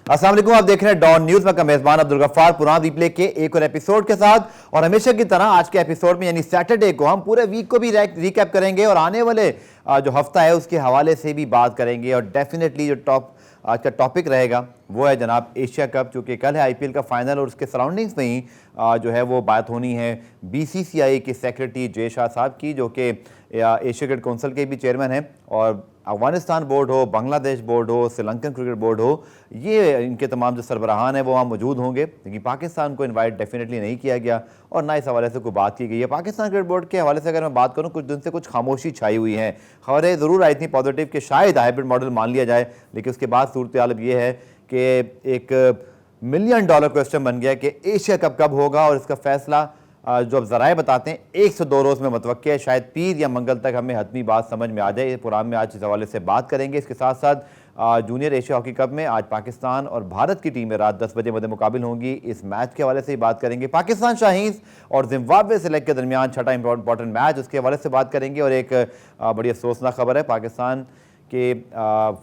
अस्सलाम वालेकुम, आप देख रहे हैं डॉन न्यूज में का मेजबान अब्दुल गफ्फार पुराना रिप्ले के एक और एपिसोड के साथ। और हमेशा की तरह आज के एपिसोड में यानी सैटरडे को हम पूरे वीक को भी रिकैप करेंगे और आने वाले जो हफ्ता है उसके हवाले से भी बात करेंगे। और डेफिनेटली जो आज का टॉपिक रहेगा वो है जनाब एशिया कप, चूँकि कल है आईपीएल का फाइनल और उसके सराउंडिंग्स में ही जो है वो बात होनी है बीसीसीआई के सेक्रेटरी जय शाह साहब की, जो कि एशिया क्रिकेट काउंसिल के भी चेयरमैन हैं। और अफगानिस्तान बोर्ड हो, बांग्लादेश बोर्ड हो, श्रीलंकन क्रिकेट बोर्ड हो, ये इनके तमाम जो सरबराहान हैं वो वहाँ मौजूद होंगे, लेकिन पाकिस्तान को इनवाइट डेफिनेटली नहीं किया गया और ना इस हवाले से कोई बात की गई है। पाकिस्तान क्रिकेट बोर्ड के हवाले से अगर मैं बात करूँ, कुछ दिन से कुछ खामोशी छाई हुई है। खबरें ज़रूर आई थी पॉजिटिव कि शायद हाइब्रिड मॉडल मान लिया जाए, लेकिन उसके बाद सूरत हाल अब ये है कि एक $1 मिलियन क्वेश्चन बन गया कि एशिया कप कब होगा। और इसका फैसला जो अब ज़राए बताते हैं 1 से 2 रोज़ में मुतवक्किल है, शायद पीर या मंगल तक हमें हतमी बात समझ में आ जाए। प्रोग्राम में आज इस हवाले से बात करेंगे। इसके साथ साथ जूनियर एशिया हॉकी कप में आज पाकिस्तान और भारत की टीमें रात 10 बजे मद्दे मुकाबिल होंगी। इस मैच के हवाले से ही बात करेंगे। पाकिस्तान शाहीन्स और जिम्बाब्वे सेलेक्ट के दरमियान छठा इंपॉर्टेंट मैच, उसके हवाले से बात करेंगे। और एक बड़ी अफसोसनाक खबर है, पाकिस्तान के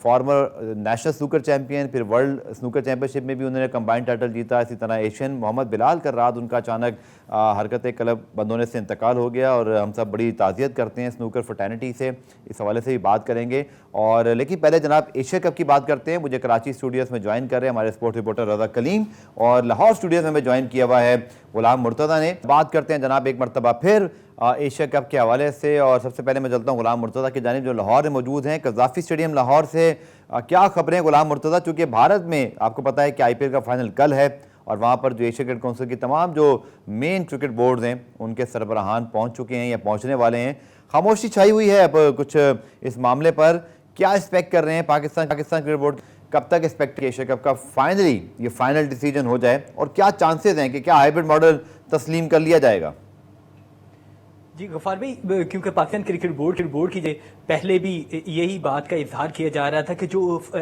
फॉर्मर नेशनल स्नूकर चैंपियन, फिर वर्ल्ड स्नूकर चैंपियनशिप में भी उन्होंने कंबाइंड टाइटल जीता। इसी तरह एशियन मोहम्मद बिलाल कर रात उनका अचानक हरकत क्लब बंद होने से इंतकाल हो गया और हम सब बड़ी ताज़ियत करते हैं स्नूकर फ्रैटर्निटी से। इस हवाले से भी बात करेंगे। और लेकिन पहले जनाब एशिया कप की बात करते हैं। मुझे कराची स्टूडियोज़ में ज्वाइन कर रहे हैं हमारे स्पोर्ट्स रिपोर्टर रज़ा कलीम, और लाहौर स्टूडियोज़ में हमें ज्वाइन किया हुआ है गुलाम मुर्तज़ा ने। बात करते हैं जनाब एक मरतबा फिर एशिया कप के हवाले से। और सबसे पहले मैं चलता हूँ गुलाम मुर्तज़ा की जानिब जो लाहौर में मौजूद हैं, कज़ाफ़ी स्टेडियम लाहौर से। क्या खबरें गुलाम मुर्तज़ा, चूँकि भारत में आपको पता है कि आईपीएल का फाइनल कल है और वहाँ पर जो एशिया क्रिकेट काउंसिल की तमाम जो मेन क्रिकेट बोर्ड्स हैं उनके सरबराहान पहुँच चुके हैं या पहुँचने वाले हैं। खामोशी छाई हुई है अब कुछ इस मामले पर। क्या एक्सपेक्ट कर रहे हैं पाकिस्तान क्रिकेट बोर्ड, कब तक एक्सपेक्ट एशिया कप का फाइनली ये फाइनल डिसीजन हो जाए और क्या चांसेस हैं कि क्या हाइब्रिड मॉडल तस्लीम कर लिया जाएगा? जी गफ्फार भाई, क्योंकि पाकिस्तान क्रिकेट बोर्ड की पहले भी यही बात का इजहार किया जा रहा था कि जो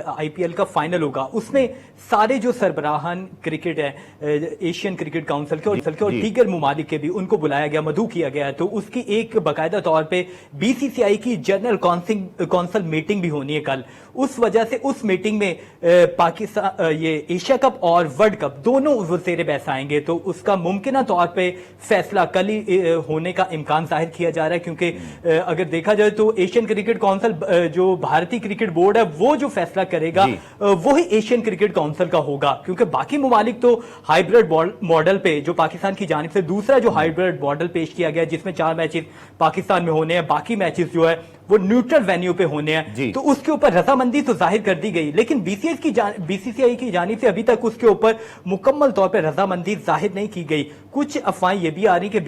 आईपीएल का फाइनल होगा उसमें सारे जो सरबराहान क्रिकेट है एशियन क्रिकेट काउंसिल के और दीगर ममालिक के भी उनको बुलाया गया, मदऊ किया गया। तो उसकी एक बाकायदा तौर पे बीसीसीआई की जनरल काउंसिल मीटिंग भी होनी है कल। उस वजह से उस मीटिंग में पाकिस्तान ये एशिया कप और वर्ल्ड कप दोनों वज़ीर बहस आएंगे। तो उसका मुमकिन तौर पर फैसला कल ही होने का इम्कान जाहिर किया जा रहा है, क्योंकि अगर देखा जाए तो एशियन क्रिकेट काउंसिल जो भारतीय क्रिकेट बोर्ड है वो जो फैसला करेगा वो ही एशियन क्रिकेट काउंसिल का होगा। क्योंकि बाकी ममालिक तो हाइब्रिड मॉडल पे, जो पाकिस्तान की जानिब से दूसरा जो हाइब्रिड मॉडल पेश किया गया जिसमें 4 मैचेस पाकिस्तान में होने हैं, बाकी मैचेस जो है वो न्यूट्रल वेन्यू पे होने हैं, तो उसके ऊपर रजामंदी तो जाहिर कर दी गई। लेकिन बीसीसीआई की जानिब से अभी तक उसके ऊपर मुकम्मल तौर पर रजामंदी जाहिर नहीं की गई। कुछ अफवाहें ये भी आ रही कि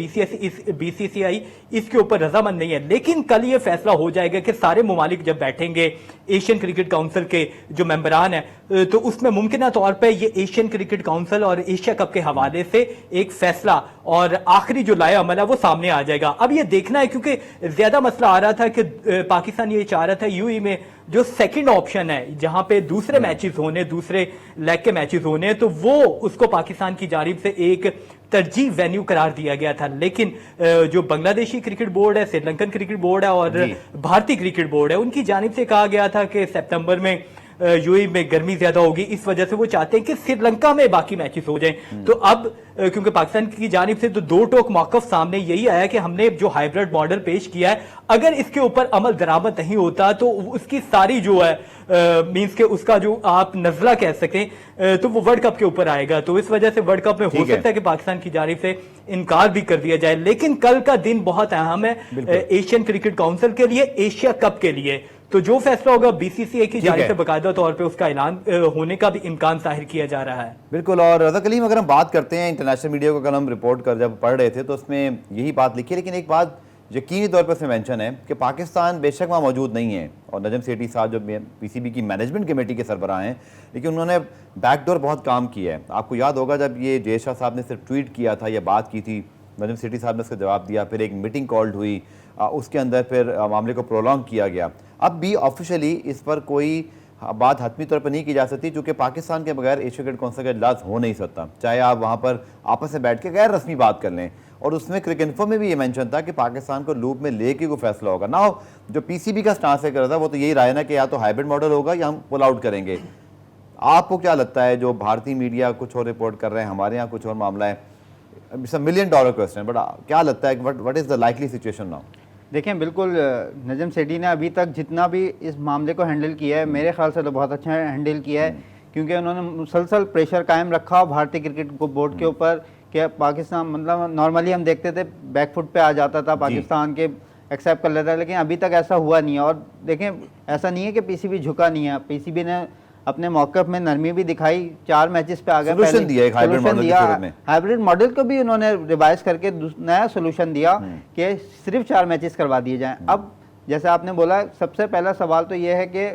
बीसीसीआई इसके ऊपर रजामंद नहीं है। लेकिन कल ये फैसला हो जाएगा कि सारे ममालिक जब बैठेंगे एशियन क्रिकेट काउंसिल के जो मेंबरान है, तो उसमें मुमकिन तौर पर ये एशियन क्रिकेट काउंसिल और एशिया कप के हवाले से एक फैसला और आखिरी जो लाया अमल है वो सामने आ जाएगा। अब ये देखना है, क्योंकि ज्यादा मसला आ रहा था कि पाकिस्तान ये चाह रहा था यूएई में जो सेकंड ऑप्शन है जहां पे दूसरे मैचेस होने, दूसरे लेग के मैचेस होने, तो वो उसको पाकिस्तान की जानिब से एक तरजीह वेन्यू करार दिया गया था। लेकिन जो बांग्लादेशी क्रिकेट बोर्ड है, श्रीलंकन क्रिकेट बोर्ड है और भारतीय क्रिकेट बोर्ड है, उनकी जानिब से कहा गया था कि सितंबर में यूएई में गर्मी ज्यादा होगी, इस वजह से वो चाहते हैं कि श्रीलंका में बाकी मैचेस हो जाएं। तो अब क्योंकि पाकिस्तान की जानिब से तो दो टोक मौकफ सामने यही आया कि हमने जो हाइब्रिड मॉडल पेश किया है, अगर इसके ऊपर अमल दरामद नहीं होता तो उसकी सारी जो है मींस के उसका जो आप नजला कह सकें तो वो वर्ल्ड कप के ऊपर आएगा। तो इस वजह से वर्ल्ड कप में हो सकता है कि पाकिस्तान की जानिब से इनकार भी कर दिया जाए। लेकिन कल का दिन बहुत अहम है एशियन क्रिकेट काउंसिल के लिए, एशिया कप के लिए। तो जो फैसला होगा बीसीसीआई की जानिब से बाकायदा तौर पे उसका ऐलान होने का भी इम्कान जाहिर किया जा रहा है। बिल्कुल। और रज़ा कलीम, अगर हम बात करते हैं इंटरनेशनल मीडिया को, कल हम रिपोर्ट कर जब पढ़ रहे थे तो उसमें यही बात लिखी है, लेकिन एक बात यकीनी तौर पर उसमें मेंशन है कि पाकिस्तान बेशक वहाँ मौजूद नहीं है और नजम सेठी साहब जो पीसीबी की मैनेजमेंट कमेटी के सरबराह हैं, लेकिन उन्होंने बैकडोर बहुत काम किया है। आपको याद होगा जब ये जय शाह साहब ने सिर्फ ट्वीट किया था या बात की थी, नजम सेठी साहब ने उसका जवाब दिया, फिर एक मीटिंग कॉल्ड हुई, उसके अंदर फिर मामले को प्रोलॉन्ग किया गया। अब भी ऑफिशियली इस पर कोई बात हतमी तौर पर नहीं की जा सकती, क्योंकि पाकिस्तान के बगैर एशिया क्रिकेट काउंसिल का इजलास हो नहीं सकता, चाहे आप वहाँ पर आपस में बैठ के गैर रस्मी बात कर लें। और उसमें क्रिकेट इन्फो में भी ये मेंशन था कि पाकिस्तान को लूप में लेके कोई फैसला होगा ना। जो पीसीबी का स्टांस है कर रहा था वो तो यही राय ना कि या तो हाइब्रिड मॉडल होगा या हम पुल आउट करेंगे। आपको क्या लगता है, जो भारतीय मीडिया कुछ और रिपोर्ट कर रहे हैं, हमारे यहाँ कुछ और मामला है, it's a $1 million question, but क्या लगता है what is the likely situation now? देखें, बिल्कुल नजम सेठी ने अभी तक जितना भी इस मामले को हैंडल किया है, मेरे ख्याल से तो बहुत अच्छा हैंडल किया है, क्योंकि उन्होंने मुसलसल प्रेशर कायम रखा भारतीय क्रिकेट बोर्ड के ऊपर कि पाकिस्तान, मतलब नॉर्मली हम देखते थे बैकफुट पे आ जाता था पाकिस्तान के, एक्सेप्ट कर लेता है, लेकिन अभी तक ऐसा हुआ नहीं है। और देखें, ऐसा नहीं है कि पीसीबी झुका नहीं है, पीसीबी ने अपने मौक़िफ़ में नरमी भी दिखाई, 4 मैचेस पे आ गए, सोल्यूशन दिया, एक हाइब्रिड मॉडल के सूरत में, हाइब्रिड मॉडल को भी उन्होंने रिवाइज करके नया सोल्यूशन दिया कि सिर्फ 4 मैचेस करवा दिए जाएं। अब जैसे आपने बोला, सबसे पहला सवाल तो ये है कि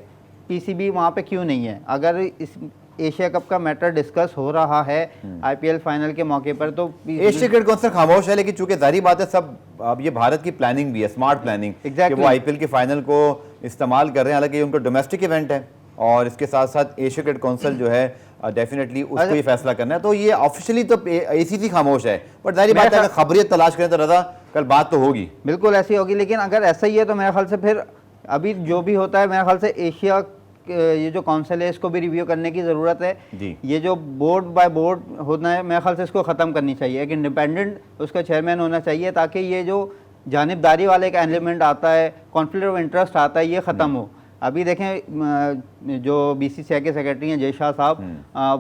पीसीबी वहाँ पे क्यों नहीं है? अगर इस एशिया कप का मैटर डिस्कस हो रहा है आईपीएल फाइनल के मौके पर, तो एशिया क्रिकेट काउंसिल खामोश है, लेकिन चूंकि जाहिर बात है सब, अब ये भारत की प्लानिंग भी है, स्मार्ट प्लानिंग, कि वो आईपीएल के फाइनल को इस्तेमाल कर रहे हैं, हालांकि ये उनका डोमेस्टिक इवेंट है और इसके साथ साथ एशिया क्रिकेट काउंसिल जो है डेफिनेटली उसको ये फैसला करना है। तो ये ऑफिशियली तो एसीसी खामोश है, बट जाहिर बात है अगर खबरियत तलाश करें तो रजा कल बात तो होगी, बिल्कुल ऐसी होगी। लेकिन अगर ऐसा ही है तो मेरे ख्याल से फिर अभी जो भी होता है, मेरे ख्याल से एशिया ये जो काउंसिल है इसको भी रिव्यू करने की ज़रूरत है। ये जो बोर्ड बाय बोर्ड होना है, मेरे ख्याल से इसको ख़त्म करनी चाहिए, एक इंडिपेंडेंट उसका चेयरमैन होना चाहिए, ताकि ये जो जानिबदारी वाले एक एलिमेंट आता है, कॉन्फ्लिक्ट ऑफ इंटरेस्ट आता है, ये ख़त्म हो। अभी देखें, जो बीसीसीआई के सेक्रेटरी हैं जय शाह साहब,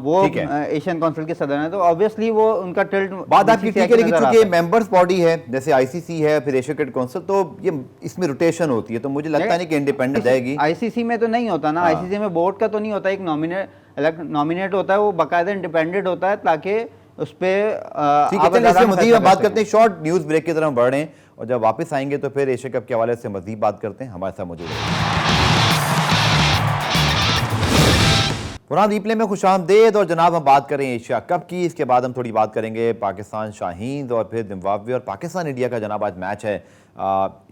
वो एशियन काउंसिल के सदर हैं, तो ऑब्वियसली वो उनका टिल्ट बात आपकी ठीक है, लेकिन चूंकि मेंबर्स बॉडी है, जैसे आईसीसी है, फिर एशिया क्रिकेट काउंसिल, तो ये इसमें रोटेशन होती है, तो मुझे लगता नहीं कि इंडिपेंडेंट जाएगी। आईसीसी में तो नहीं होता ना, आईसीसी में बोर्ड का तो नहीं होता, एक नॉमिनेट होता है, वो बाकायदा इंडिपेंडेंट होता है, ताकि उस पर मजीद बात करते हैं। शॉर्ट न्यूज ब्रेक की तरफ बढ़ रहे हैं और जब वापस आएंगे तो फिर एशिया कप के हवाले से मजीद बात करते हैं। हमारे साथ मौजूद है फरहान रिप्ले में खुशामदीद। और जनाब हम बात करें एशिया कप की, इसके बाद हम थोड़ी बात करेंगे पाकिस्तान शाहीन और फिर जिम्बाब्वे और पाकिस्तान इंडिया का जनाब आज मैच है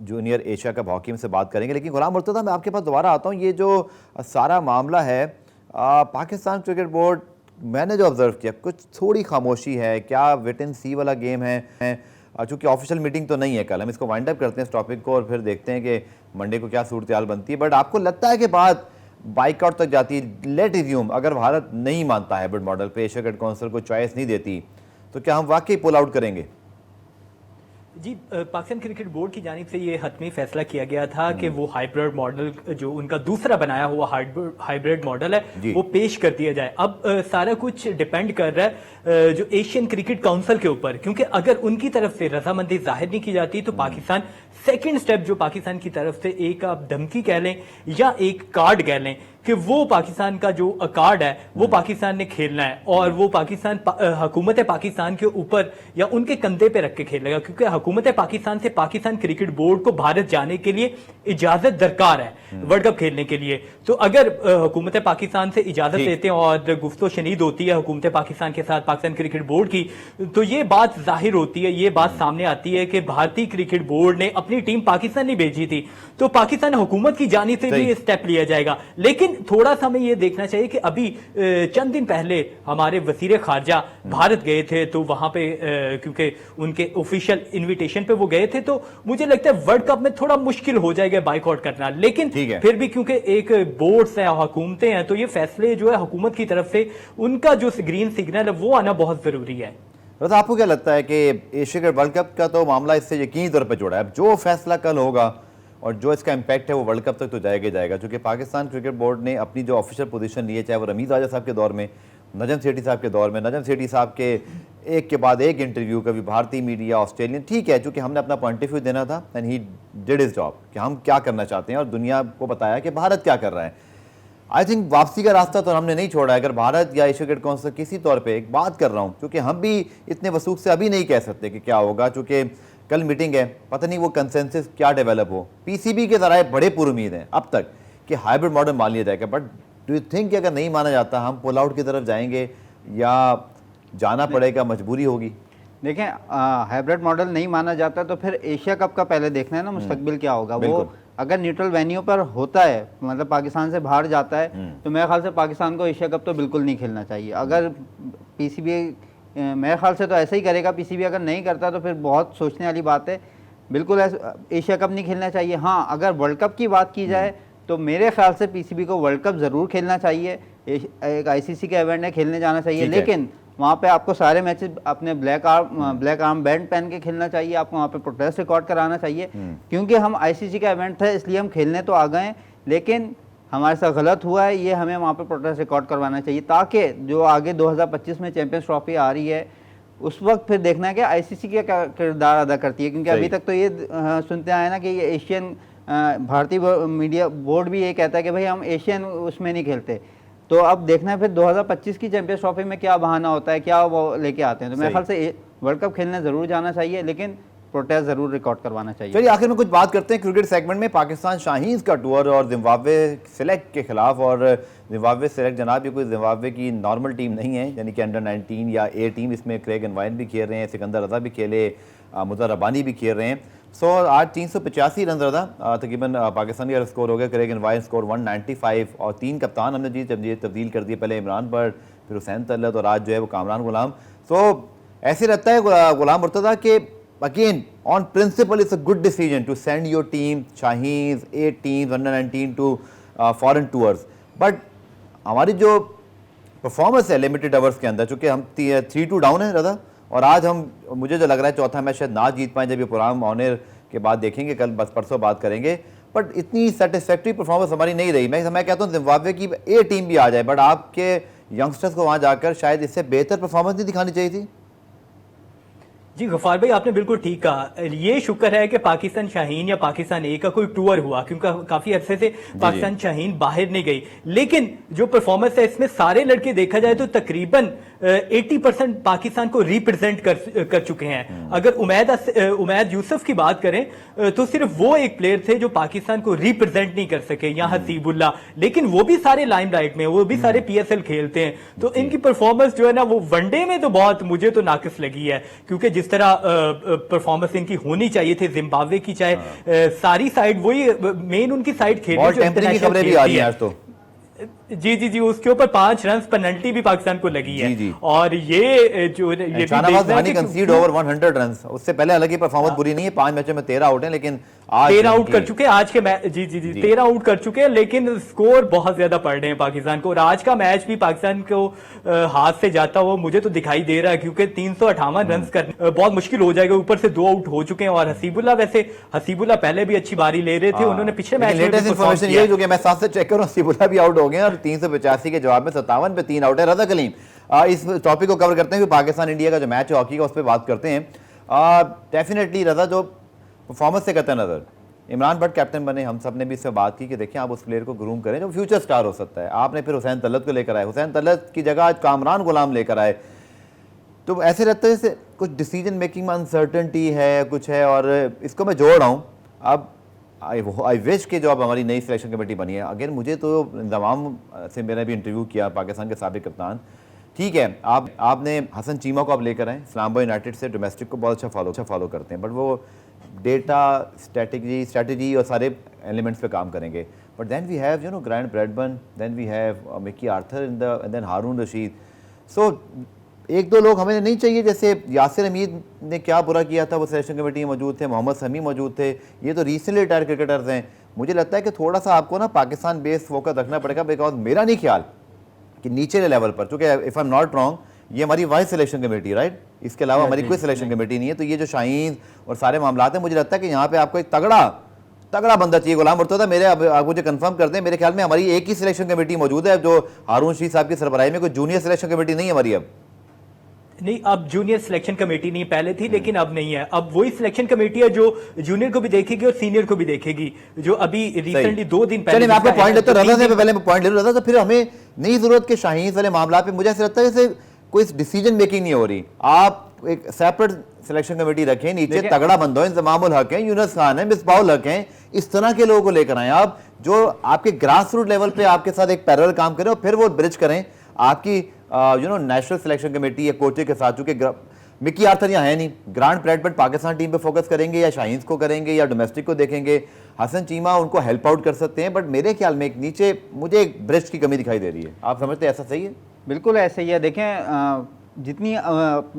जूनियर एशिया कप हॉकी में, से बात करेंगे। लेकिन गुलाम मुर्तज़ा, मैं आपके पास दोबारा आता हूँ। ये जो सारा मामला है पाकिस्तान क्रिकेट बोर्ड, मैंने जो ऑब्जर्व किया, कुछ थोड़ी खामोशी है, क्या वेट एंड सी वाला गेम है? चूँकि ऑफिशियल मीटिंग तो नहीं है कल, हम इसको वाइंड अप करते हैं इस टॉपिक को और फिर देखते हैं कि मंडे को क्या सूरत हाल बनती है। बट आपको लगता है कि बात बाइकआउट तक जाती है? लेट इज्यूम अगर भारत नहीं मानता हाइब्रिड मॉडल पे, एशिया क्रिकेट काउंसिल को चॉइस नहीं देती, तो क्या हम वाकई पुल आउट करेंगे? जी, पाकिस्तान क्रिकेट बोर्ड की जानिब से ये हतमी फैसला किया गया था कि वो हाइब्रिड मॉडल, जो उनका दूसरा बनाया हुआ हाइब्रिड मॉडल है, वो पेश कर दिया जाए। अब सारा कुछ डिपेंड कर रहा है जो एशियन क्रिकेट काउंसिल के ऊपर, क्योंकि अगर उनकी तरफ से रजामंदी जाहिर नहीं की जाती तो पाकिस्तान सेकंड स्टेप, जो पाकिस्तान की तरफ से एक आप धमकी कह लें या एक कार्ड कह लें कि वो पाकिस्तान का जो कार्ड है वो पाकिस्तान ने खेलना है और वो पाकिस्तान हुकूमत पाकिस्तान के ऊपर या उनके कंधे पे रख के खेलेगा, क्योंकि हुकूमत पाकिस्तान से पाकिस्तान क्रिकेट बोर्ड को भारत जाने के लिए इजाजत दरकार है वर्ल्ड कप खेलने के लिए। तो अगर हुकूमत पाकिस्तान से इजाजत लेते हैं और गुफ्तो शनीद होती है हुकूमत पाकिस्तान के साथ पाकिस्तान क्रिकेट बोर्ड की, तो ये बात जाहिर होती है, ये बात सामने आती है कि भारतीय क्रिकेट बोर्ड ने अपनी टीम पाकिस्तान नहीं भेजी थी, तो पाकिस्तान हुकूमत की जानिब से भी स्टेप लिया जाएगा। लेकिन थोड़ा सा हमें यह देखना चाहिए कि अभी चंद दिन पहले हमारे वजीर खारजा भारत गए थे, तो वहां पे क्योंकि उनके ऑफिशियल इनविटेशन पे वो गए थे, तो मुझे लगता है वर्ल्ड कप में थोड़ा मुश्किल हो जाएगा बाइकआउट करना। लेकिन फिर भी क्योंकि एक बोर्ड्स है, हुकूमतें हैं, तो ये फैसले जो है हुकूमत की तरफ से उनका जो ग्रीन सिग्नल है वो आना बहुत जरूरी है। तो आपको क्या लगता है कि एशिया क्रिकेट वर्ल्ड कप का तो मामला इससे यकीनी तौर पर जुड़ा है? अब जो फैसला कल होगा और जो इसका इम्पैक्ट है वो वर्ल्ड कप तक तो जाएगा ही जाएगा, क्योंकि पाकिस्तान क्रिकेट बोर्ड ने अपनी जो ऑफिशियल पोजीशन ली है, चाहे वो रमीज राजा साहब के दौर में, नजम सेठी साहब के दौर में, नजम सेठी साहब के एक के बाद एक इंटरव्यू, कभी भारतीय मीडिया, ऑस्ट्रेलियन, ठीक है, चूँकि हमने अपना पॉइंट ऑफ व्यू देना था and he did his job कि हम क्या करना चाहते हैं और दुनिया को बताया कि भारत क्या कर रहा है। आई थिंक वापसी का रास्ता तो हमने नहीं छोड़ा है। अगर भारत या एशिया क्रिकेट काउंसिल किसी तौर पे, एक बात कर रहा हूँ, क्योंकि हम भी इतने वसूख से अभी नहीं कह सकते कि क्या होगा, चूँकि कल मीटिंग है, पता नहीं वो कंसेंसस क्या डेवलप हो। पीसीबी के ज़राए बड़े पुरुमीद हैं अब तक कि हाइब्रिड मॉडल मान लिया जाएगा, बट डू यू थिंक कि अगर नहीं माना जाता हम पुल आउट की तरफ जाएंगे या जाना पड़ेगा, मजबूरी होगी? देखें, हाइब्रिड मॉडल नहीं माना जाता तो फिर एशिया कप का पहले देखना है ना मुस्तकबिल क्या होगा। वो अगर न्यूट्रल वेन्यू पर होता है, मतलब पाकिस्तान से बाहर जाता है, तो मेरे ख्याल से पाकिस्तान को एशिया कप तो बिल्कुल नहीं खेलना चाहिए। अगर पीसीबी, मेरे ख्याल से तो ऐसा ही करेगा, पीसीबी अगर नहीं करता तो फिर बहुत सोचने वाली बात है। बिल्कुल एशिया कप नहीं खेलना चाहिए। हाँ, अगर वर्ल्ड कप की बात की जाए तो मेरे ख्याल से पीसीबी को वर्ल्ड कप ज़रूर खेलना चाहिए। एक आईसीसी का इवेंट है, खेलने जाना चाहिए, ठीक है। लेकिन वहाँ पे आपको सारे मैचेस अपने ब्लैक आर्म बैंड पहन के खेलना चाहिए, आपको वहाँ पे प्रोटेस्ट रिकॉर्ड कराना चाहिए, क्योंकि हम आईसीसी का इवेंट था इसलिए हम खेलने तो आ गए हैं, लेकिन हमारे साथ गलत हुआ है, ये हमें वहाँ पे प्रोटेस्ट रिकॉर्ड करवाना चाहिए, ताकि जो आगे 2025 में चैंपियंस ट्रॉफी आ रही है उस वक्त फिर देखना है कि आईसीसी क्या किरदार अदा करती है, क्योंकि अभी तक तो ये सुनते आए ना कि ये एशियन भारतीय मीडिया बोर्ड भी ये कहता है कि भाई हम एशियन उसमें नहीं खेलते। तो अब देखना है फिर 2025 की चैंपियंस ट्रॉफी में क्या बहाना होता है, क्या वो लेके आते हैं। तो मेरे ख्याल से वर्ल्ड कप खेलने ज़रूर जाना चाहिए, लेकिन प्रोटेस्ट ज़रूर रिकॉर्ड करवाना चाहिए। चलिए आखिर में कुछ बात करते हैं क्रिकेट सेगमेंट में। पाकिस्तान शाहीन्स का टूर और जिम्बाब्वे सेलेक्ट के खिलाफ, और जिम्बाब्वे सेलेक्ट जनाब ये कोई जिम्बाब्वे की नॉर्मल टीम नहीं है, यानी कि अंडर 19 या ए टीम। इसमें क्रेग एनवाइन भी खेल रहे हैं, सिकंदर रजा भी खेले, मुज़र रब्बानी भी खेल रहे हैं। सो आज 385 रन रहा, तकरीबन पाकिस्तानी का स्कोर हो गया। क्रेग एनवाइन स्कोर 195, और 3 कप्तान हमने तब्दील कर दिए, पहले इमरान बट, फिर हुसैन तलत, और आज जो है वो कामरान गुलाम। सो ऐसे रहता है गुलाम मुर्तज़ा के again on principle it's a good decision to send your team Shaheens 8 teams under 19 to foreign tours, but हमारी जो परफॉर्मेंस है लिमिटेड ओवर्स के अंदर, चूंकि हम 3-2 डाउन है रजा, और आज हम, मुझे जो लग रहा है चौथा मैच शायद ना जीत पाए, जब ये प्रोग्राम ऑनर के बाद देखेंगे, कल बस परसों बात करेंगे, बट इतनी सेटिस्फैक्ट्री परफॉर्मेंस हमारी नहीं रही। मैं कहता हूँ जिम्बाब्वे की ए टीम भी आ जाए, बट आपके यंगस्टर्स को वहाँ जाकर शायद इससे बेहतर परफॉर्मेंस नहीं दिखानी चाहिए थी। जी गफार भाई, आपने बिल्कुल ठीक कहा। ये शुक्र है कि पाकिस्तान शाहीन या पाकिस्तान ए का कोई टूर हुआ, क्योंकि काफी अरसे से पाकिस्तान शाहीन बाहर नहीं गई। लेकिन जो परफॉर्मेंस है इसमें सारे लड़के देखा जाए तो तकरीबन 80% पाकिस्तान को रिप्रेजेंट कर चुके हैं। अगर उमैद यूसुफ की बात करें तो सिर्फ वो एक प्लेयर थे जो पाकिस्तान को रिप्रेजेंट नहीं कर सके, या हसीबुल्ला, लेकिन वो भी सारे लाइमलाइट में, वो भी सारे पीएसएल खेलते हैं। तो इनकी परफॉर्मेंस जो है ना वो वनडे में तो बहुत मुझे तो नाकिस लगी है, क्योंकि जिस तरह परफॉर्मेंस इनकी होनी चाहिए थी जिम्बाब्वे की, चाहे सारी साइड वही मेन उनकी साइड खेल जी जी जी, उसके ऊपर 5 रन पेनल्टी भी पाकिस्तान को लगी है। जी। और ये जो ये कंसीड ओवर 100 रन, उससे पहले हालांकि परफॉर्मेंस बुरी नहीं है, 5 मैचों में 13 आउट हैं, लेकिन 13 आउट कर चुके हैं आज के मैच। जी जी जी 13 आउट कर चुके हैं, लेकिन स्कोर बहुत ज्यादा पड़ रहे हैं पाकिस्तान को। और आज का मैच भी पाकिस्तान को हाथ से जाता हुआ मुझे तो दिखाई दे रहा है, क्योंकि 358 रन करना बहुत मुश्किल हो जाएगा। ऊपर से 2 आउट हो चुके हैं, और हसीबुल्ला पहले भी अच्छी बारी ले रहे थे, उन्होंने पिछले मैच में जो कि मैं साथ से चेक करूं, हसीबुल्ला भी आउट हो गए, और 385 के जवाब में 57 पे 3 आउट है। रज़ा कलीम, इस टॉपिक को कवर करते हैं, पाकिस्तान इंडिया का जो मैच है हॉकी का, उस पर बात करते हैं। डेफिनेटली रज़ा, जो परफॉर्मेंस से कहते हैं नजर, इमरान बट कैप्टन बने, हम सब ने भी इससे बात की कि देखिए आप उस प्लेयर को ग्रूम करें जो फ्यूचर स्टार हो सकता है। आपने फिर हुसैन तलत को लेकर आए, हुसैन तलत की जगह आज कामरान गुलाम लेकर आए। तो ऐसे रहता है जैसे कुछ डिसीजन मेकिंग में अनसर्टनटी है, कुछ है, और इसको मैं जोड़ रहा हूँ। अब आई विश कि जो अब हमारी नई सिलेक्शन कमेटी बनी है, अगर मुझे तो इंतजाम से मैंने भी इंटरव्यू किया पाकिस्तान के साबिक कप्तान, ठीक है आपने हसन चीमा को आप लेकर आए, इस्लामाबाद यूनाइटेड से, डोमेस्टिक को बहुत अच्छा फॉलो करते हैं, बट वो डेटा स्ट्रैटेजी और सारे एलिमेंट्स पे काम करेंगे। But then we have Grant Bradburn, then we have Mickey Arthur in the, and then Haroon Rashid. So 1-2 लोग हमें नहीं चाहिए, जैसे यासिर हमीद ने क्या बुरा किया था, वो सिलेक्शन कमेटी में मौजूद थे, मोहम्मद समी मौजूद थे, ये तो रिसेंटली रिटायर्ड क्रिकेटर्स हैं। मुझे लगता है कि थोड़ा सा आपको ना पाकिस्तान बेस्ड फोकस रखना पड़ेगा, बिकॉज मेरा नहीं ख्याल कि नीचे लेवल पर, चूँकि if I am not wrong, ये हमारी वाइस सिलेक्शन कमेटी, राइट, इसके अलावा हमारी कोई सिलेक्शन कमेटी नहीं है। तो ये जो शाहीन और सारे मामला हैं, मुझे लगता है कि यहाँ पे आपको एक तगड़ा बंदा चाहिए। गुलाम मुर्तज़ा, मेरे आप मुझे कंफर्म करते हैं, मेरे ख्याल में हमारी एक ही सिलेक्शन कमेटी मौजूद है, जो हारून रशीद साहब की सरबराही में, कोई जूनियर सिलेक्शन कमेटी नहीं है हमारी। अब नहीं, अब जूनियर सिलेक्शन कमेटी नहीं, पहले थी लेकिन अब नहीं है। अब वही सिलेक्शन कमेटी है जो जूनियर को भी देखेगी और सीनियर को भी देखेगी, जो अभी रिसेंटली 2 दिन पहले। मैं आपको पॉइंट लेता हूं, पहले मैं पॉइंट ले रहा था, तो फिर हमें नहीं जरूरत के शाहीन वाले मामला पे मुझे ऐसा लगता है जैसे कोई डिसीजन मेकिंग नहीं हो रही। आप एक सेपरेट सिलेक्शन कमेटी रखें, नीचे तगड़ा बंदा हो, इंतजामुल हक है, यूनुस खान है, मिसबाहुल हक है, इस तरह के लोगों को लेकर आए आप, जो आपके ग्रास रूट लेवल पे आपके साथ एक पैरेलल काम करें, और फिर वो ब्रिज करें आपकी नेशनल सिलेक्शन कमेटी या कोचे के साथ। चूंकि मिकी आर्थर यहाँ है नहीं, ग्रांट ब्रैडबर्न पाकिस्तान टीम पे फोकस करेंगे, या शाहीन्स को करेंगे, या डोमेस्टिक को देखेंगे, हसन चीमा उनको हेल्प आउट कर सकते हैं, बट मेरे ख्याल में एक नीचे मुझे एक ब्रिज की कमी दिखाई दे रही है। आप समझते हैं ऐसा सही है? बिल्कुल ऐसा ही है। देखें, जितनी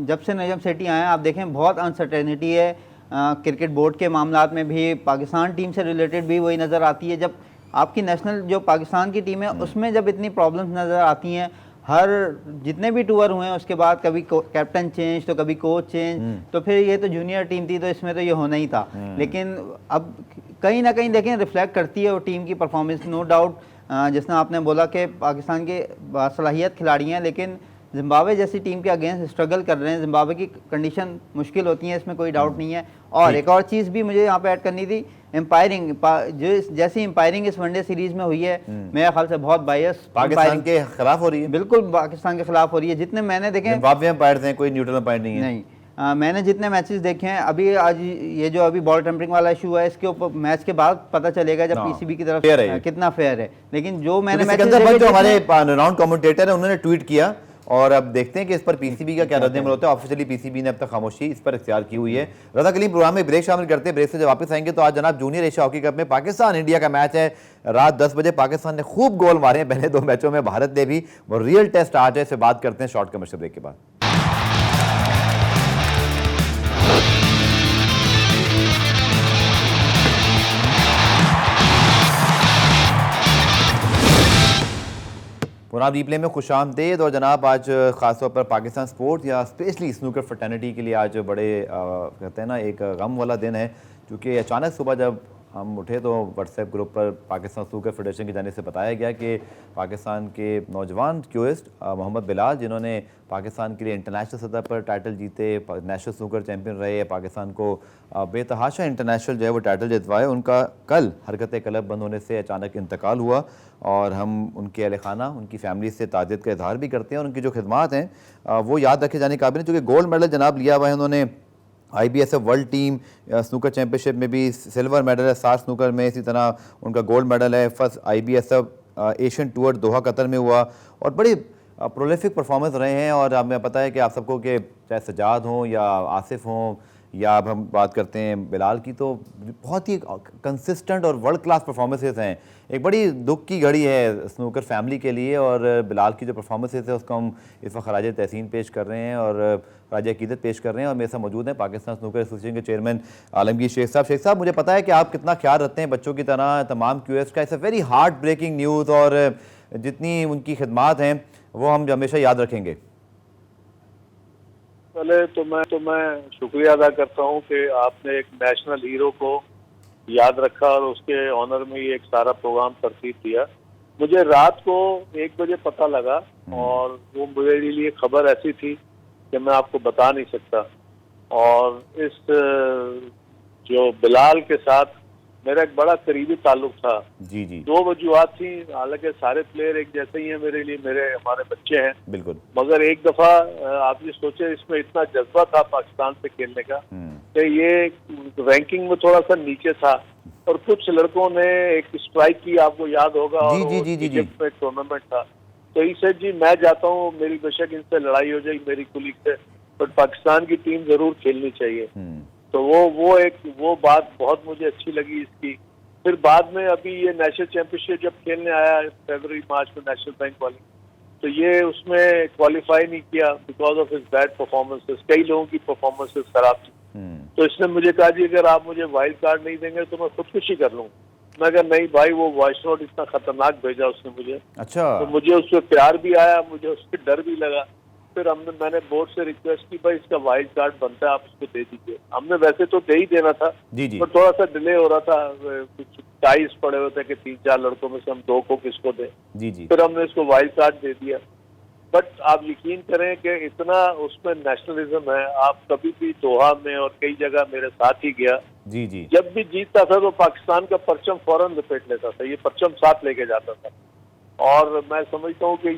जब से नजम सेठी आए आप देखें बहुत अनसर्टेनिटी है क्रिकेट बोर्ड के मामलात में भी, पाकिस्तान टीम से रिलेटेड भी वही नज़र आती है। जब आपकी नेशनल जो पाकिस्तान की टीम है उसमें जब इतनी प्रॉब्लम्स नज़र आती हैं, हर जितने भी टूर हुए हैं उसके बाद कभी कैप्टन चेंज तो कभी कोच चेंज, तो फिर ये तो जूनियर टीम थी तो इसमें तो ये होना ही था। लेकिन अब कहीं ना कहीं देखें रिफ्लेक्ट करती है वो टीम की परफॉर्मेंस, नो डाउट। जिसने आपने बोला कि पाकिस्तान के बासलाहियत खिलाड़ी हैं, लेकिन जिम्बाब्वे जैसी टीम के अगेंस्ट स्ट्रगल कर रहे हैं। जिम्बाब्वे की कंडीशन मुश्किल होती है, इसमें कोई डाउट नहीं है। और एक और चीज़ भी मुझे यहाँ पे ऐड करनी थी, एम्पायरिंग जो जैसी एम्पायरिंग इस वनडे सीरीज में हुई है, मेरे ख्याल से बहुत बायस पाकिस्तान के खिलाफ हो रही है। बिल्कुल पाकिस्तान के खिलाफ हो रही है। जितने मैंने देखे जिम्बाब्वे एम्पायर्स हैं, कोई न्यूट्रल एम्पायर नहीं है। नहीं, मैंने जितने मैचेस देखे हैं अभी, आज ये जो अभी बॉल टेम्परिंग वाला इशू है, इसके ऊपर मैच के बाद पता चलेगा जब पीसीबी की तरफ कितना फेयर है। लेकिन जो मैंने जो हमारे राउंड कमेंटेटर है उन्होंने ट्वीट किया, और अब देखते हैं कि इस पर पीसीबी का क्या रद्द-ए-अमल होता है। ऑफिशियली पीसीबी ने अब तक खामोशी इस पर इख्तियार की हुई है। रज़ा कलीम, प्रोग्राम में ब्रेक शामिल करते हैं, ब्रेक से जब वापस आएंगे तो आज जनाब जूनियर एशिया हॉकी कप में पाकिस्तान इंडिया का मैच है रात 10 बजे। पाकिस्तान ने खूब गोल मारे हैं पहले 2 मैचों में, भारत ने भी, वो रियल टेस्ट आज है। इस पर बात करते हैं शॉर्ट कमर्शियल ब्रेक के बाद। पुनः रीप्ले में खुशामदीद। और जनाब आज ख़ासतौर पर पाकिस्तान स्पोर्ट्स या स्पेशली स्नूकर फ्रेटर्निटी के लिए आज बड़े कहते हैं ना एक गम वाला दिन है, क्योंकि अचानक सुबह जब हम उठे तो व्हाट्सएप ग्रुप पर पाकिस्तान स्नूकर फेडरेशन की जानिब से बताया गया कि पाकिस्तान के नौजवान क्यूइस्ट मोहम्मद बिलाल, जिन्होंने पाकिस्तान के लिए इंटरनेशनल सतह पर टाइटल जीते, नेशनल स्नूकर चैम्पियन रहे, पाकिस्तान को बेतहाशा इंटरनेशनल जो है वो टाइटल जितवाए, उनका कल हरकत क्लब बंद होने से अचानक इंतकाल हुआ। और हम उनके अहल खाना, उनकी फैमिली से ताज़ियत का इजहार भी करते हैं, और उनकी जो खिदमात हैं वो याद रखे जाने काबिल हैं। चूँकि गोल्ड मेडल जनाब लिया हुआ है उन्होंने IBSF world team snooker championship में भी, सिल्वर मेडल है सार स्नूकर में, इसी तरह उनका गोल्ड मेडल है first IBSF Asian tour Doha Qatar में हुआ, और बड़ी प्रोलिफिक परफॉर्मेंस रहे हैं। और हमें पता है कि आप सबको कि चाहे सजाद हों या आसिफ हों या अब हम बात करते हैं बिलाल की, तो बहुत ही कंसिस्टेंट और वर्ल्ड क्लास परफॉर्मेंसेस हैं। एक बड़ी दुख की घड़ी है स्नूकर फैमिली के लिए, और बिलाल की जो परफॉर्मेंसेस है उसको हम इस वक्त खराज तहसीन पेश कर रहे हैं और खराज अकीदत पेश कर रहे हैं। और मेरे साथ मौजूद हैं पाकिस्तान स्नूकर एसोसिएशन के चेयरमैन आलमगीर शेख साहब। शेख साहब, मुझे पता है कि आप कितना ख्याल रखते हैं बच्चों की तरह तमाम क्यूएस का। It's a very heart breaking news, और जितनी उनकी खिदमात हैं वो हम हमेशा याद रखेंगे। पहले तो मैं शुक्रिया अदा करता हूं कि आपने एक नेशनल हीरो को याद रखा और उसके ऑनर में ये एक सारा प्रोग्राम तरतीब दिया। मुझे रात को 1 बजे पता लगा, और वो मेरे लिए खबर ऐसी थी कि मैं आपको बता नहीं सकता। और इस जो बिलाल के साथ मेरा एक बड़ा करीबी ताल्लुक था। जी जी। 2 वजूहत थी, हालांकि सारे प्लेयर एक जैसे ही हैं मेरे लिए, हमारे बच्चे हैं बिल्कुल, मगर एक दफा आप ये सोचे इसमें इतना जज्बा था पाकिस्तान से खेलने का कि ये रैंकिंग में थोड़ा सा नीचे था, और कुछ लड़कों ने एक स्ट्राइक की, आपको याद होगा, और इजिप्ट में टूर्नामेंट था, तो इसे जी मैं जाता हूँ, मेरी बेशक इनसे लड़ाई हो जाएगी मेरी कुलीग से, बट पाकिस्तान की टीम जरूर खेलनी चाहिए। तो वो बात बहुत मुझे अच्छी लगी इसकी। फिर बाद में अभी ये नेशनल चैंपियनशिप जब खेलने आया फरवरी मार्च में नेशनल बैंक वाली, तो ये उसमें क्वालिफाई नहीं किया because of his bad performances. कई लोगों की परफॉर्मेंसेस खराब थी, तो इसने मुझे कहा जी अगर आप मुझे वाइल्ड कार्ड नहीं देंगे तो मैं खुदकुशी कर लूँ। मैं कहा नहीं भाई, वो वॉइस नोट इतना खतरनाक भेजा उसने मुझे। अच्छा। तो मुझे उस पर प्यार भी आया, मुझे उस पर डर भी लगा। फिर मैंने बोर्ड से रिक्वेस्ट की, भाई इसका वाइल्ड कार्ड बनता है, आप उसको दे दीजिए। हमने वैसे तो दे ही देना था, पर थोड़ा सा डिले हो रहा था, कुछ टाइज पड़े हुए थे कि 3-4 लड़कों में से हम 2 को किसको दें। जी। फिर हमने इसको वाइल्ड कार्ड दे दिया। बट आप यकीन करें कि इतना उसमें नेशनलिज्म है। आप कभी भी दोहा में और कई जगह मेरे साथ ही गया, जी, जब भी जीतता था तो पाकिस्तान का परचम फौरन लपेट लेता था, ये परचम साथ लेके जाता था। और मैं समझता हूँ कि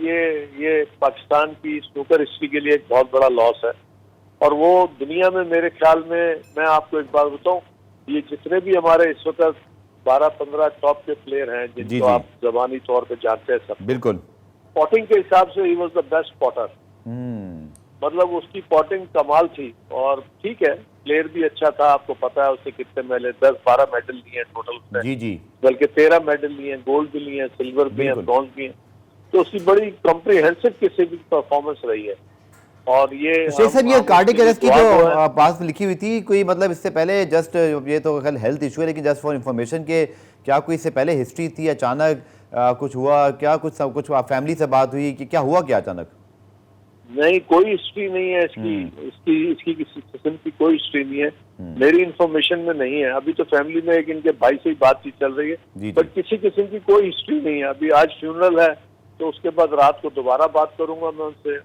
ये पाकिस्तान की स्नूकर हिस्ट्री के लिए एक बहुत बड़ा लॉस है। और वो दुनिया में मेरे ख्याल में, मैं आपको एक बात बताऊँ, ये जितने भी हमारे इस वक्त 12-15 टॉप के प्लेयर हैं जिनको आप जबानी तौर पे जानते हैं सब, बिल्कुल, पॉटिंग के हिसाब से he was the best Potter. मतलब उसकी पॉटिंग कमाल थी। और ठीक है, प्लेयर भी अच्छा था, आपको पता है उससे कितने मेडल, 10-12 मेडल लिए हैं टोटल उसने, जी, बल्कि 13 मेडल लिए हैं, गोल्ड भी लिए हैं, सिल्वर भी हैं, ब्रॉन्ज भी हैं। तो उसकी बड़ी कॉम्प्रिहेंसिव किसी भी परफॉर्मेंस रही है। और ये शेख साहब, ये कार्डिक उसकी अरेस्ट की दुआ जो को है। बात लिखी हुई थी, कोई मतलब इससे पहले जस्ट, ये तो कल हेल्थ इशू है, लेकिन जस्ट फॉर इन्फॉर्मेशन के क्या कोई इससे पहले हिस्ट्री थी, अचानक कुछ हुआ क्या, कुछ सब कुछ फैमिली से बात हुई कि क्या हुआ क्या अचानक? नहीं, कोई हिस्ट्री नहीं है इसकी, इसकी किसी किस्म की कोई हिस्ट्री नहीं है, मेरी इन्फॉर्मेशन में नहीं है। अभी तो फैमिली में एक इनके भाई से ही बातचीत चल रही जी, है, बट किसी किस्म की कोई हिस्ट्री नहीं है। अभी आज फ्यूनरल है, तो उसके बाद रात को दोबारा बात करूंगा मैं उनसे,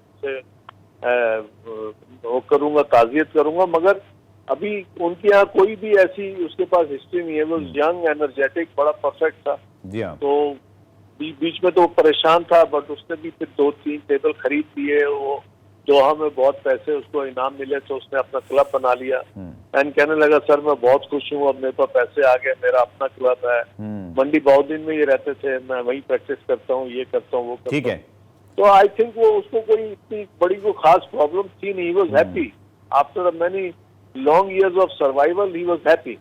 वो करूंगा, ताजियत करूंगा, मगर अभी उनके यहाँ कोई भी ऐसी उसके पास हिस्ट्री नहीं है। वो यंग, एनर्जेटिक, बड़ा परफेक्ट था। जी हाँ। तो बीच में तो वो परेशान था, बट उसने भी फिर 2-3 टेबल खरीद लिए। वो दोहा में बहुत पैसे उसको इनाम मिले, तो उसने अपना क्लब बना लिया एंड कहने लगा सर मैं बहुत खुश हूँ, अब मेरे पास पैसे आ गए, मेरा अपना क्लब है। मंडी बाउद्दीन में ये रहते थे, मैं वहीं प्रैक्टिस करता हूँ, ये करता हूँ, वो करता हूँ। ठीक है। तो आई थिंक वो उसको कोई इतनी बड़ी को खास प्रॉब्लम थी नहीं। He was happy after many long years of survival, he was happy.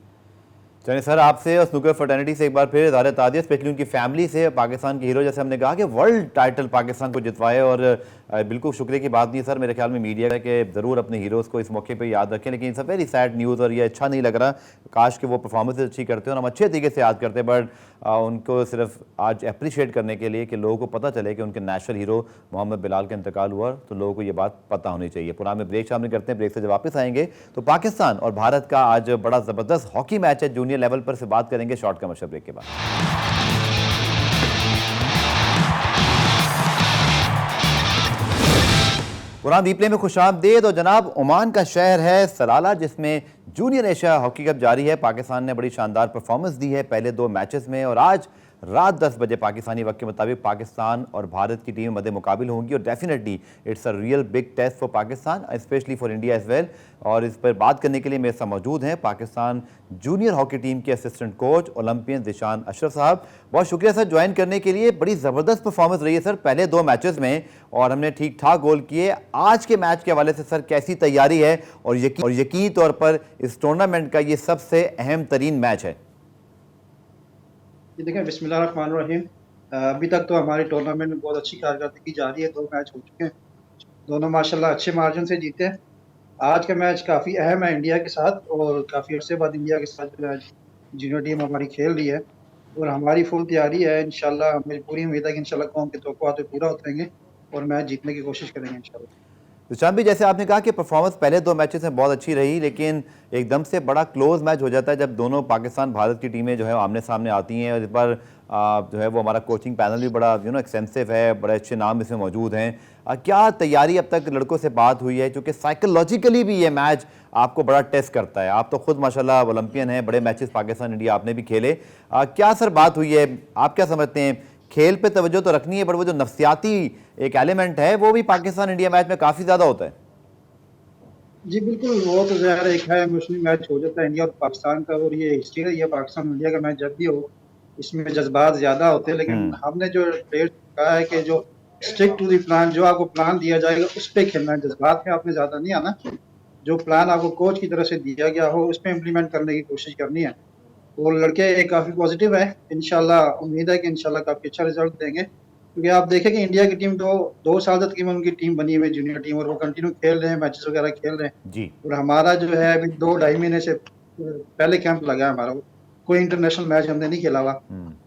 चलिए सर, आपसे और स्नूकर फ्रेटर्निटी से एक बार फिर ज़्यादा ताज़ियत, स्पेशली उनकी फैमिली से। पाकिस्तान के हीरो, जैसे हमने कहा कि वर्ल्ड टाइटल पाकिस्तान को जितवाए, और बिल्कुल शुक्रिया की बात नहीं सर। मेरे ख्याल में मीडिया है कि ज़रूर अपने हीरोज़ को इस मौके पे याद रखें, लेकिन it's a very sad news और ये अच्छा नहीं लग रहा। काश कि वो परफॉर्मेंस अच्छी करते हैं और हम अच्छे तरीके से याद करते, बट उनको सिर्फ आज अप्रिशिएट करने के लिए कि लोगों को पता चले कि उनके नेशनल हीरो मोहम्मद बिलाल का इंतकाल हुआ, तो लोगों को ये बात पता होनी चाहिए। पुराने ब्रेक शामिल करते हैं, ब्रेक से जब वापस आएंगे तो पाकिस्तान और भारत का आज बड़ा ज़बरदस्त हॉकी मैच है जूनियर लेवल पर, से बात करेंगे शॉर्ट कमर्शियल ब्रेक के बाद। कुरान रिप्ले में खुशामदीद। और जनाब, ओमान का शहर है सलाला, जिसमें जूनियर एशिया हॉकी कप जारी है। पाकिस्तान ने बड़ी शानदार परफॉर्मेंस दी है पहले 2 मैचेस में, और आज रात 10 बजे पाकिस्तानी वक्त के मुताबिक पाकिस्तान और भारत की टीम मध्य मुकाबिल होंगी। और definitely it's a real big test for Pakistan, especially for India as well. और इस पर बात करने के लिए मेरे साथ मौजूद हैं पाकिस्तान जूनियर हॉकी टीम के असिस्टेंट कोच ओलंपियन दिशान अशरफ साहब। बहुत शुक्रिया सर ज्वाइन करने के लिए। बड़ी ज़बरदस्त परफॉर्मेंस रही है सर पहले 2 मैचेस में, और हमने ठीक ठाक गोल किए। आज के मैच के हवाले से सर कैसी तैयारी है, और यकीनी तौर पर इस टूर्नामेंट का ये सबसे अहम तरीन मैच है? ये देखें, बिस्मिल्लाहिर्रहमानिर्रहीम। अभी तक तो हमारी टूर्नामेंट में बहुत अच्छी कारकर्दगी जारी है। 2 मैच हो चुके हैं, दोनों माशाल्लाह अच्छे मार्जिन से जीते हैं। आज का मैच काफ़ी अहम है इंडिया के साथ, और काफ़ी अर्से बाद इंडिया के साथ जो है जूनियर टीम हमारी खेल रही है, और हमारी फुल तैयारी है। इंशाल्लाह हमें पूरी उम्मीद है कि इंशाल्लाह कौम के तवक्कुआत पे पूरा उतरेंगे और मैच जीतने की कोशिश करेंगे इंशाल्लाह। दुशान भी, जैसे आपने कहा कि परफॉर्मेंस पहले 2 मैचेस में बहुत अच्छी रही, लेकिन एकदम से बड़ा क्लोज मैच हो जाता है जब दोनों पाकिस्तान भारत की टीमें जो है आमने सामने आती हैं। और इस बार जो है वो हमारा कोचिंग पैनल भी बड़ा एक्सटेंसिव है, बड़े अच्छे नाम इसमें मौजूद हैं। क्या तैयारी अब तक लड़कों से बात हुई है, क्योंकि साइकोलॉजिकली भी ये मैच आपको बड़ा टेस्ट करता है? आप तो खुद माशाल्लाह ओलंपियन हैं, बड़े मैचेस पाकिस्तान इंडिया आपने भी खेले। क्या सर बात हुई है, आप क्या समझते हैं? खेल पे तवज्जो तो रखनी है, बट वो जो नफ्सियाती एक एलिमेंट है वो भी पाकिस्तान इंडिया मैच में काफ़ी ज़्यादा होता है। जी बिल्कुल, वो तो ज़ाहिर एक है इमोशनल मैच हो जाता है इंडिया और पाकिस्तान का, और ये हिस्ट्री रही है पाकिस्तान इंडिया का मैच जब भी हो इसमें जज्बात ज़्यादा होते हैं। लेकिन हमने जो प्लेयर्स कहा है कि जो स्टिक टू द प्लान, जो आपको प्लान दिया जाएगा उस पर खेलना है, जज्बात में आपने ज़्यादा नहीं आना। जो प्लान आपको कोच की तरफ से दिया गया हो उस पर इम्प्लीमेंट करने की कोशिश करनी है। वो लड़के काफ़ी पॉजिटिव है, इंशाल्लाह उम्मीद है कि इंशाल्लाह काफ़ी अच्छा रिजल्ट देंगे। क्योंकि आप देखें कि इंडिया की टीम तो 2 साल तक तकरीबन उनकी टीम बनी हुई है जूनियर टीम, और वो कंटिन्यू खेल रहे हैं, मैचेस वगैरह खेल रहे हैं जी। और हमारा जो है अभी 2-2.5 महीने से पहले कैंप लगा है हमारा, कोई इंटरनेशनल मैच हमने नहीं खेला हुआ,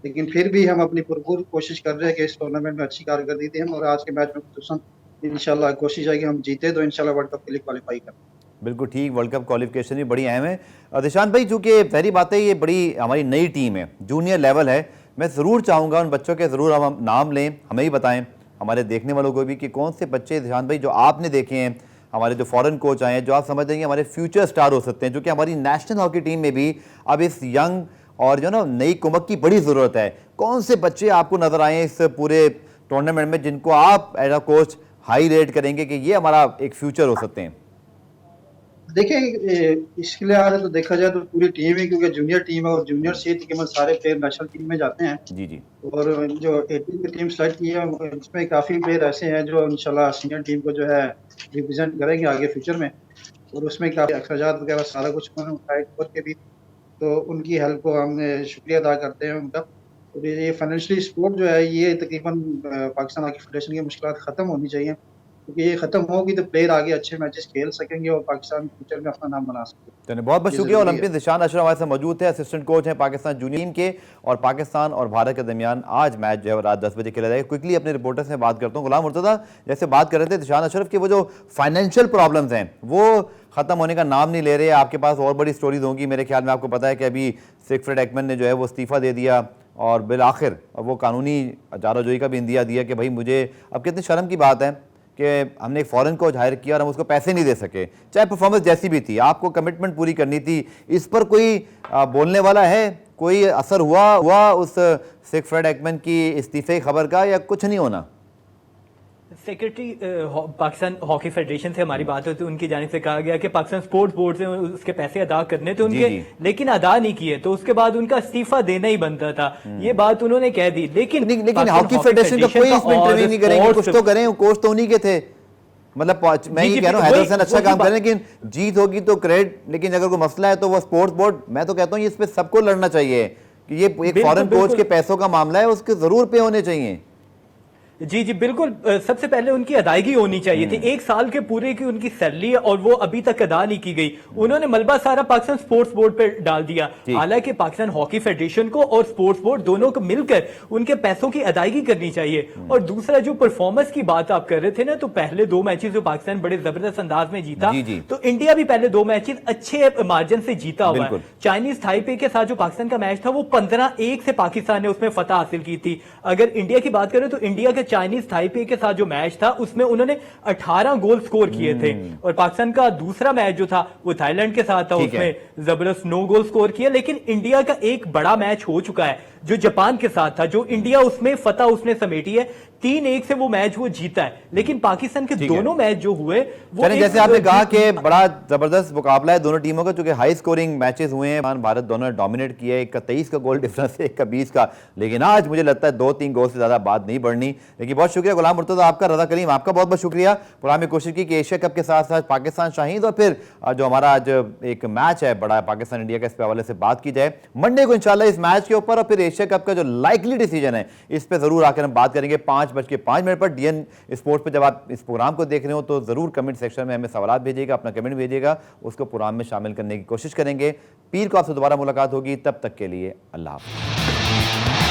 लेकिन फिर भी हम अपनी भरपूर कोशिश कर रहे हैं कि इस टूर्नामेंट में अच्छी कारकर्दगी दें, और आज के मैच में खुसूसन इंशाल्लाह कोशिश है कि हम जीते तो इंशाल्लाह वर्ल्ड कप के लिए क्वालिफाई करें। बिल्कुल ठीक, वर्ल्ड कप क्वालिफिकेशन भी बड़ी अहम है। दिशांत भाई, चूँकि ज़ाहिर बात है ये बड़ी हमारी नई टीम है, जूनियर लेवल है, मैं ज़रूर चाहूँगा उन बच्चों के ज़रूर हम नाम लें, हमें ही बताएं, हमारे देखने वालों को भी, कि कौन से बच्चे दिशांत भाई जो आपने देखे हैं, हमारे जो फॉरेन कोच आए हैं, जो आप समझ हैं हमारे फ्यूचर स्टार हो सकते हैं, जो कि हमारी नेशनल हॉकी टीम में भी अब इस यंग और जो ना नई कुमक की बड़ी ज़रूरत है। कौन से बच्चे आपको नज़र आए इस पूरे टूर्नामेंट में जिनको आप as a coach high rate करेंगे कि ये हमारा एक फ्यूचर हो सकते हैं? देखिए, इसके लिए आज तो देखा जाए तो पूरी टीम है, क्योंकि जूनियर टीम है और जूनियर से तकरीबन सारे प्लेयर नेशनल टीम में जाते हैं। जी जी। और जो 18 की टीम सेलेक्ट की है इसमें काफ़ी प्लेयर ऐसे हैं जो इंशाल्लाह सीनियर टीम को जो है रिप्रेजेंट करेंगे आगे फ्यूचर में, और उसमें काफ़ी अखराजात वगैरह सारा कुछ उन्होंने उठाए कोच के भी, तो उनकी हेल्प को हम शुक्रिया अदा करते हैं उनका। और ये फाइनेंशियली सपोर्ट जो है ये तकरीबन पाकिस्तान हॉकी फेडरेशन की मुश्किलात ख़त्म होनी चाहिए, क्योंकि ये खत्म होगी तो प्लेयर आगे अच्छे मैचेस खेल सकेंगे और पाकिस्तान फ्यूचर में अपना नाम बना सकेंगे। तो बहुत बहुत ये शुक्रिया। जरूरी है। ओलंपियन निशान अशरफ हमारे साथ मौजूद थे, असिस्टेंट कोच हैं पाकिस्तान जूनियर टीम के, और पाकिस्तान और भारत के दरमियान आज मैच जो है रात 10 बजे खेला जाएगा। क्विकली अपने रिपोर्टर से बात करता हूँ। गुलाम मुर्तज़ा, जैसे बात कर रहे थे निशान अशरफ के, वो जो फाइनेंशियल प्रॉब्लम्स हैं वो खत्म होने का नाम नहीं ले रहे। आपके पास और बड़ी स्टोरीज होंगी मेरे ख्याल में। आपको पता है कि अभी सिगफ्रेड एक्मन ने जो है वो इस्तीफ़ा दे दिया और बिल आखिर वो कानूनी चाराजोई का भी इंदिया दिया कि भाई मुझे, अब कितनी शर्म की बात है कि हमने एक फॉरेन कोच हायर किया और हम उसको पैसे नहीं दे सके, चाहे परफॉर्मेंस जैसी भी थी, आपको कमिटमेंट पूरी करनी थी। इस पर कोई बोलने वाला है? कोई असर हुआ उस सिगफ्रेड एक्मन की इस्तीफे खबर का, या कुछ नहीं होना? सेक्रेटरी पाकिस्तान हॉकी फेडरेशन से हमारी बात हुई थी, उनकी जानिब से कहा गया कि पाकिस्तान स्पोर्ट्स बोर्ड से उसके पैसे अदा करने थे उनके, लेकिन अदा नहीं किए, तो उसके बाद उनका इस्तीफा देना ही बनता था। ये बात उन्होंने कह दी। लेकिन हॉकी फेडरेशन का कोई इसमें इंटरव्यू नहीं करेंगे। कुछ तो करें, कोच तो उन्हीं के थे। मतलब मैं ये कह रहा हूँ हैदर हुसैन अच्छा काम करें, लेकिन जीत होगी तो क्रेडिट, लेकिन अगर कोई मसला है तो वो स्पोर्ट्स बोर्ड, मैं तो कहता हूँ इस पे सबको लड़ना चाहिए कि ये एक फॉरेन कोच के पैसों का मामला है, उसके जरूर पे होने चाहिए। जी जी बिल्कुल। सबसे पहले उनकी अदायगी होनी चाहिए थी। 1 साल के पूरे की उनकी सैलरी है और वो अभी तक अदा नहीं की गई। उन्होंने मलबा सारा पाकिस्तान स्पोर्ट्स बोर्ड पे डाल दिया। हालांकि पाकिस्तान हॉकी फेडरेशन को और स्पोर्ट्स बोर्ड दोनों को मिलकर उनके पैसों की अदायगी करनी चाहिए। और दूसरा जो परफॉर्मेंस की बात आप कर रहे थे ना, तो पहले 2 मैचेस जो पाकिस्तान बड़े जबरदस्त अंदाज में जीता, तो इंडिया भी पहले 2 मैचेस अच्छे मार्जिन से जीता हुआ है। चाइनीज ताइपे के साथ जो पाकिस्तान का मैच था वो 15-1 से पाकिस्तान ने उसमें फतह हासिल की थी। अगर इंडिया की बात करें तो इंडिया के चाइनीज ताइपे के साथ जो मैच था उसमें उन्होंने 18 गोल स्कोर किए थे, और पाकिस्तान का दूसरा मैच जो था वो थाईलैंड के साथ था, उसमें जबरदस्त 9 गोल स्कोर किया। लेकिन इंडिया का एक बड़ा मैच हो चुका है जो जापान के साथ था, जो इंडिया उसमें फतह उसने समेटी है, 3-1 से वो मैच वो जीता है। लेकिन पाकिस्तान के दोनों मैच जो हुए वो जैसे आपने कहा कि बड़ा जबरदस्त मुकाबला है दोनों टीमों का, क्योंकि हाई स्कोरिंग मैचेस हुए हैं, भारत दोनों ने डोमिनेट किया है। एक का 23 का गोल डिफरेंस है, एक का 20 का, लेकिन आज मुझे लगता है 2-3 गोल से ज्यादा बात नहीं बढ़नी। लेकिन बहुत शुक्रिया गुलाम मुर्तज़ा आपका, रज़ा करीम आपका बहुत बहुत शुक्रिया। प्रोग्राम में कोशिश की कि एशिया कप के साथ साथ पाकिस्तान शाहीद और फिर जो हमारा आज एक मैच है बड़ा पाकिस्तान इंडिया का, इस पे हवाले से बात की जाए मंडे को इंशाल्लाह इस मैच के ऊपर, और फिर एशिया कप का जो लाइकली डिसीजन है इस पे जरूर आकर हम बात करेंगे 5:05 पर डीएन स्पोर्ट्स पे। जब आप इस प्रोग्राम को देख रहे हो तो जरूर कमेंट सेक्शन में हमें सवाल भेजिएगा, अपना कमेंट भेजिएगा, उसको प्रोग्राम में शामिल करने की कोशिश करेंगे। पीर को आपसे दोबारा मुलाकात होगी, तब तक के लिए अल्लाह हाफ़िज़।